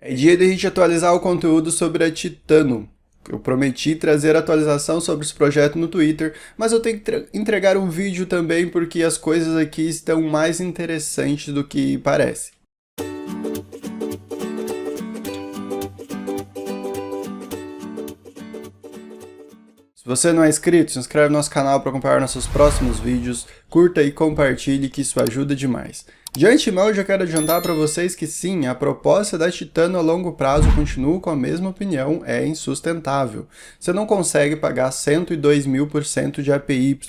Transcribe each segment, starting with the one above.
É dia de a gente atualizar o conteúdo sobre a Titano. Eu prometi trazer atualização sobre esse projeto no Twitter, mas eu tenho que entregar um vídeo também porque as coisas aqui estão mais interessantes do que parece. Se você não é inscrito, se inscreve no nosso canal para acompanhar nossos próximos vídeos, curta e compartilhe que isso ajuda demais. De antemão, eu já quero adiantar para vocês que sim, a proposta da Titano a longo prazo, continuo com a mesma opinião, é insustentável. Você não consegue pagar 102.000% de APY.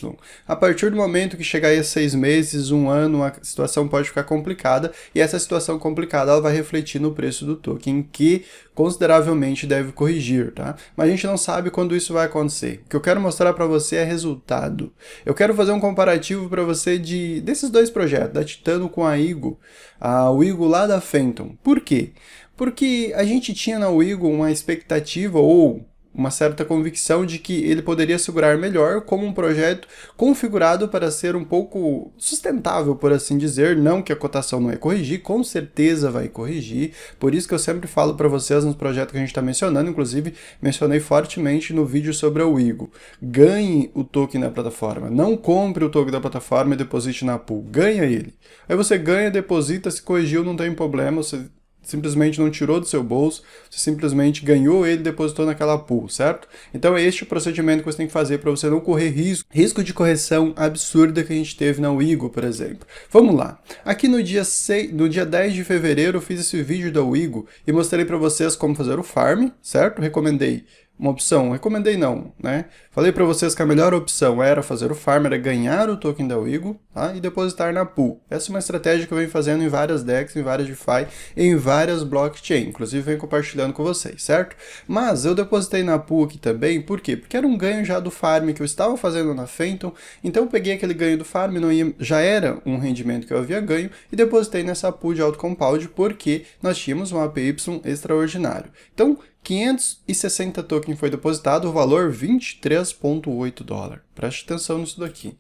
A partir do momento que chegar aí a 6 meses, 1 ano, a situação pode ficar complicada, e essa situação complicada ela vai refletir no preço do token, que consideravelmente deve corrigir, tá? Mas a gente não sabe quando isso vai acontecer. O que eu quero mostrar para você é resultado. Eu quero fazer um comparativo para você desses dois projetos, da Titano com a Wigo, a Wigo lá da Phantom. Por quê? Porque a gente tinha na Wigo uma expectativa ou uma certa convicção de que ele poderia segurar melhor como um projeto configurado para ser um pouco sustentável, por assim dizer. Não que a cotação não ia corrigir, com certeza vai corrigir. Por isso que eu sempre falo para vocês nos projetos que a gente está mencionando, inclusive mencionei fortemente no vídeo sobre a Wigo. Ganhe o token da plataforma, não compre o token da plataforma e deposite na pool, ganha ele. Aí você ganha, deposita, se corrigiu, não tem problema, você simplesmente não tirou do seu bolso, você simplesmente ganhou ele e depositou naquela pool, certo? Então é este o procedimento que você tem que fazer para você não correr risco de correção absurda que a gente teve na Wigo, por exemplo. Vamos lá. Aqui no dia 10 de fevereiro eu fiz esse vídeo da Wigo e mostrei para vocês como fazer o farm, certo? Recomendei uma opção, recomendei não, né? Falei para vocês que a melhor opção era fazer o farm, era ganhar o token da Wigo, tá? E depositar na pool. Essa é uma estratégia que eu venho fazendo em várias DEX, em várias DeFi, em várias blockchain, inclusive venho compartilhando com vocês, certo? Mas eu depositei na pool aqui também, por quê? Porque era um ganho já do farm que eu estava fazendo na Phantom, então eu peguei aquele ganho do farm, já era um rendimento que eu havia ganho, e depositei nessa pool de auto-compound, porque nós tínhamos um APY extraordinário. Então, 560 tokens foi depositado, o valor 23,8 dólares. Preste atenção nisso daqui.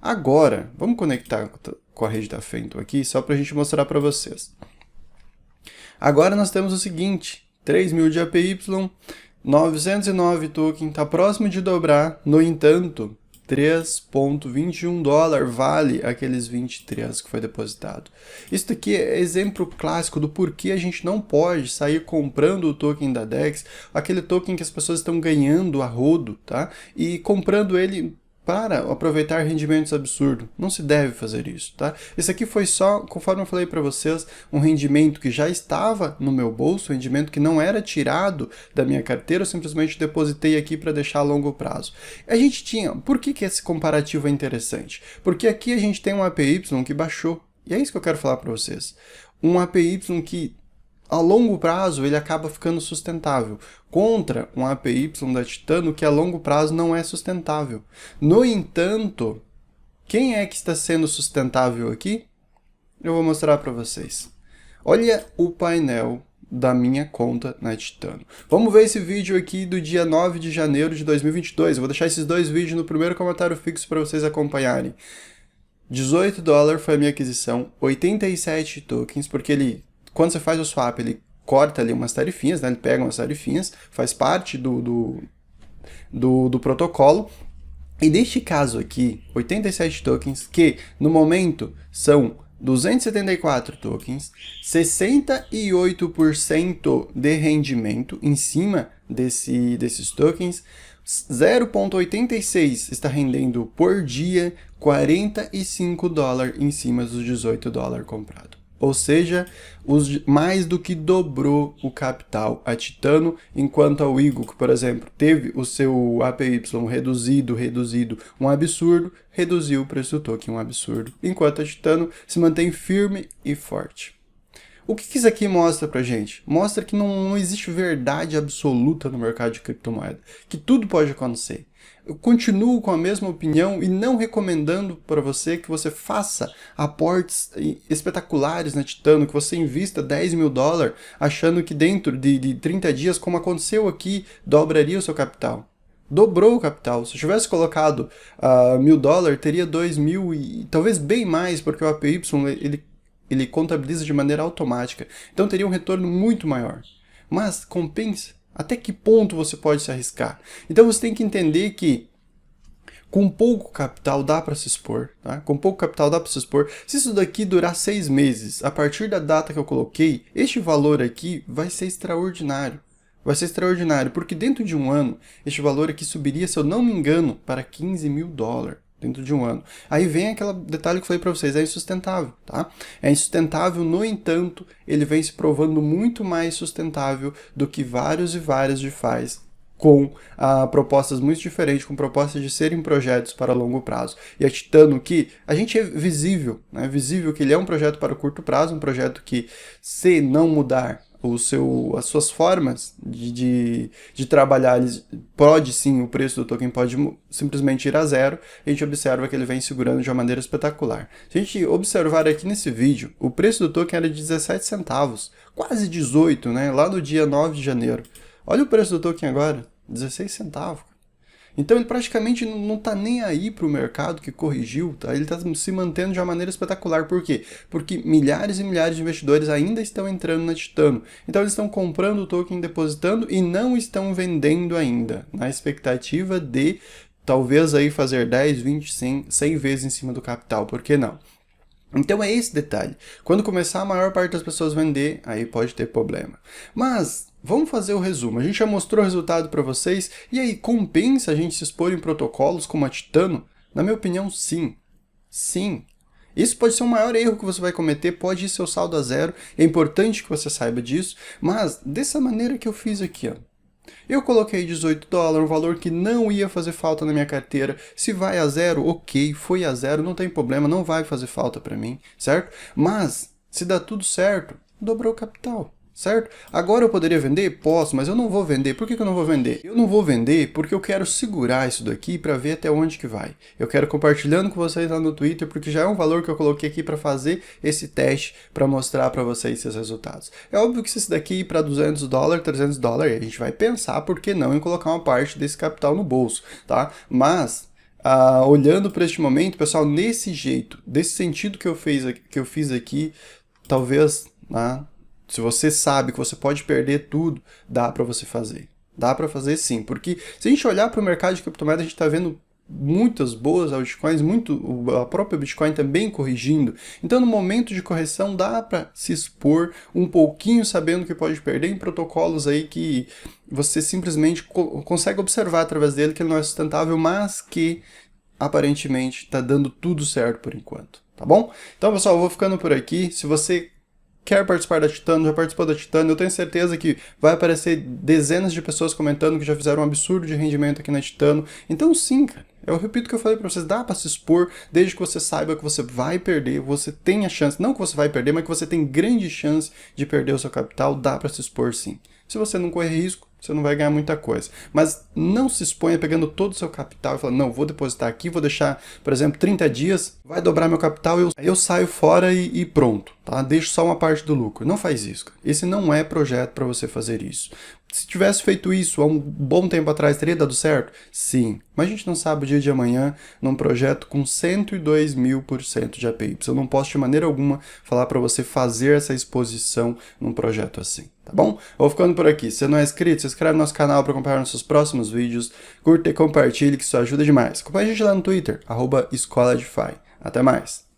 Agora, vamos conectar com a rede da Phantom aqui, só para a gente mostrar para vocês. Agora nós temos o seguinte, 3.000 de APY, 909 tokens, está próximo de dobrar, no entanto, 3,21 dólar vale aqueles 23 que foi depositado. Isso daqui é exemplo clássico do porquê a gente não pode sair comprando o token da DEX, aquele token que as pessoas estão ganhando a rodo, tá? E comprando ele para aproveitar rendimentos absurdos. Não se deve fazer isso, tá? Esse aqui foi só, conforme eu falei para vocês, um rendimento que já estava no meu bolso, um rendimento que não era tirado da minha carteira, eu simplesmente depositei aqui para deixar a longo prazo. A gente tinha, por que esse comparativo é interessante? Porque aqui a gente tem um APY que baixou, e é isso que eu quero falar para vocês. Um APY que a longo prazo ele acaba ficando sustentável, contra um APY da Titano que a longo prazo não é sustentável. No entanto, quem é que está sendo sustentável aqui? Eu vou mostrar para vocês. Olha o painel da minha conta na Titano. Vamos ver esse vídeo aqui do dia 9 de janeiro de 2022. Eu vou deixar esses dois vídeos no primeiro comentário fixo para vocês acompanharem. 18 dólares foi a minha aquisição, 87 tokens, porque ele... Quando você faz o swap, ele corta ali umas tarifinhas, né? Ele pega umas tarifinhas, faz parte do protocolo. E neste caso aqui, 87 tokens, que no momento são 274 tokens, 68% de rendimento em cima desses tokens, 0,86 está rendendo por dia 45 dólares em cima dos 18 dólares comprado. Ou seja, mais do que dobrou o capital a Titano, enquanto a Wigo, que, por exemplo, teve o seu APY reduzido, um absurdo, reduziu o preço do token, um absurdo, enquanto a Titano se mantém firme e forte. O que isso aqui mostra pra gente? Mostra que não existe verdade absoluta no mercado de criptomoeda, que tudo pode acontecer. Eu continuo com a mesma opinião e não recomendando para você que você faça aportes espetaculares na Titano, que você invista 10 mil dólares achando que dentro de 30 dias, como aconteceu aqui, dobraria o seu capital. Dobrou o capital. Se eu tivesse colocado 1.000 dólares, teria 2.000 e talvez bem mais, porque o APY ele contabiliza de maneira automática. Então teria um retorno muito maior. mas compensa? Até que ponto você pode se arriscar? Então você tem que entender que com pouco capital dá para se expor, tá? Com pouco capital dá para se expor. Se isso daqui durar 6 meses, a partir da data que eu coloquei, este valor aqui vai ser extraordinário. Vai ser extraordinário, porque dentro de um ano, este valor aqui subiria, se eu não me engano, para 15 mil dólares. Dentro de um ano. Aí vem aquele detalhe que eu falei para vocês, é insustentável, tá? É insustentável, no entanto, ele vem se provando muito mais sustentável do que vários e vários DeFis com propostas muito diferentes, com propostas de serem projetos para longo prazo. E a Titano que a gente é visível, né? Visível que ele é um projeto para curto prazo, um projeto que, se não mudar as suas formas de trabalhar, pode sim, o preço do token pode simplesmente ir a zero, a gente observa que ele vem segurando de uma maneira espetacular. Se a gente observar aqui nesse vídeo, o preço do token era de 17 centavos, quase 18, né, lá no dia 9 de janeiro. Olha o preço do token agora, 16 centavos. Então ele praticamente não está nem aí para o mercado que corrigiu, tá? Ele está se mantendo de uma maneira espetacular. Por quê? Porque milhares e milhares de investidores ainda estão entrando na Titano. Então eles estão comprando o token, depositando e não estão vendendo ainda, na expectativa de talvez aí fazer 10, 20, 100 vezes em cima do capital. Por que não? Então é esse detalhe. Quando começar a maior parte das pessoas vender, aí pode ter problema. Mas vamos fazer o resumo. A gente já mostrou o resultado para vocês. E aí, compensa a gente se expor em protocolos como a Titano? Na minha opinião, sim. Sim. Isso pode ser o maior erro que você vai cometer, pode ir seu saldo a zero. É importante que você saiba disso. Mas dessa maneira que eu fiz aqui, ó. Eu coloquei 18 dólares, um valor que não ia fazer falta na minha carteira. Se vai a zero, ok, foi a zero, não tem problema, não vai fazer falta para mim, certo? Mas, se dá tudo certo, dobrou o capital, certo? Agora eu poderia vender? Posso, mas eu não vou vender. Por que eu não vou vender? Eu não vou vender porque eu quero segurar isso daqui para ver até onde que vai. Eu quero compartilhando com vocês lá no Twitter, porque já é um valor que eu coloquei aqui para fazer esse teste, para mostrar para vocês esses resultados. É óbvio que se isso daqui ir para 200 dólares, 300 dólares, a gente vai pensar, por que não, em colocar uma parte desse capital no bolso, tá? Mas olhando para este momento, pessoal, nesse jeito, desse sentido que eu fiz aqui, talvez, né? Se você sabe que você pode perder tudo, dá para você fazer. Dá para fazer sim, porque se a gente olhar para o mercado de criptomoedas, a gente está vendo muitas boas altcoins, a própria Bitcoin também corrigindo. Então, no momento de correção, dá para se expor um pouquinho, sabendo que pode perder em protocolos aí que você simplesmente consegue observar através dele que ele não é sustentável, mas que aparentemente está dando tudo certo por enquanto, tá bom? Então, pessoal, eu vou ficando por aqui. Se você quer participar da Titano, já participou da Titano, eu tenho certeza que vai aparecer dezenas de pessoas comentando que já fizeram um absurdo de rendimento aqui na Titano. Então sim, cara, eu repito o que eu falei para vocês, dá para se expor, desde que você saiba que você vai perder, você tem a chance, não que você vai perder, mas que você tem grande chance de perder o seu capital, dá para se expor sim. Se você não correr risco, você não vai ganhar muita coisa. Mas não se exponha pegando todo o seu capital e falando, não, vou depositar aqui, vou deixar, por exemplo, 30 dias, vai dobrar meu capital, eu saio fora e pronto, tá? Deixo só uma parte do lucro. Não faz isso, cara. Esse não é projeto para você fazer isso. Se tivesse feito isso há um bom tempo atrás, teria dado certo? Sim. Mas a gente não sabe o dia de amanhã num projeto com 102.000% de APY. Eu não posso de maneira alguma falar para você fazer essa exposição num projeto assim, tá bom? Eu vou ficando por aqui. Se você não é inscrito, se inscreve no nosso canal para acompanhar nossos próximos vídeos. Curta e compartilhe, que isso ajuda demais. Acompanhe a gente lá no Twitter, @EscolaDeFi. Até mais!